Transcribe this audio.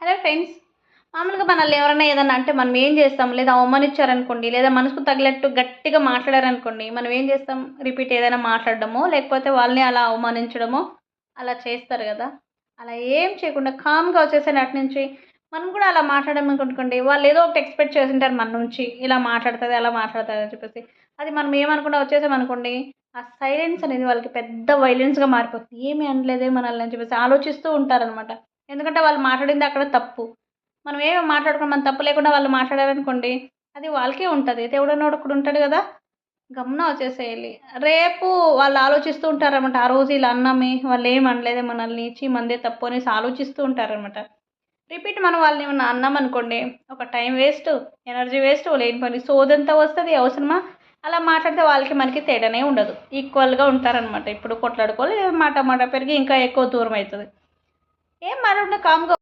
Hello friends. మామూలుగా మనల్ని ఎవరైనా ఏదన్నా అంటే మనం ఏం చేస్తాం, లేదా అవమానించారనుకోండి, లేదా మనసుకు తగిలట్టు గట్టిగా మాట్లాడారనుకోండి, మనం ఏం చేస్తాం? రిపీట్ ఏదైనా మాట్లాడడమో, లేకపోతే వాళ్ళని అలా అవమానించడమో అలా చేస్తారు కదా! అలా ఏం చేయకుండా కామ్‌గా వచ్చేసేయండి అటు నుంచి. మనం కూడా అలా మాట్లాడామనుకోండి, వాళ్ళు ఏదో ఒకటి ఎక్స్‌పెక్ట్ చేసుంటారు మన నుంచి. ఇలా మాట్లాడుతది, అలా మాట్లాడుతది అని చెప్పేసి. అది మనం ఏమనకుండా వచ్చేసామనుకోండి, ఆ సైలెన్స్ అనేది వాళ్ళకి పెద్ద వైలెన్స్‌గా మారిపోతుంది. ఏమి అనలేదే మనల్ని అని చెప్పేసి ఆలోచిస్తూ ఉంటారనమాట. ఎందుకంటే వాళ్ళు మాట్లాడింది అక్కడ తప్పు. మనం ఏమి మాట్లాడుకుని మన తప్పు లేకుండా వాళ్ళు మాట్లాడారనుకోండి, అది వాళ్ళకే ఉంటది. దేవుడన్నోడు ఒకడుంటాడు గదా! గమ్మున వచ్చేసేయాలి. రేపు వాళ్ళు ఆలోచిస్తూ ఉంటారనమాట. ఆ రోజు ఇలా అన్నామే, వాళ్ళేమి అనలేదే మనల్ని, ఛీ! మనదే తప్పు అనేసి ఆలోచిస్తూ ఉంటారనమాట. రిపీట్ మనం వాళ్ళనేమన్నా అన్నామనుకోండి, ఒక టైం వేస్టు, ఎనర్జీ వేస్టు, లేని పని సోదంతా వస్తది. అవసరమా? అలా మాట్లాడితే వాళ్ళకి మనకి తేడానే ఉండదు. ఈక్వల్‌గా ఉంటారనమాట. ఇప్పుడు కొట్లాడుకోవాలి, మాట మాట పెరిగి ఇంకా ఎక్కువ దూరం అయితది. ఏం మాట్లాడకుండా కామ్‌గా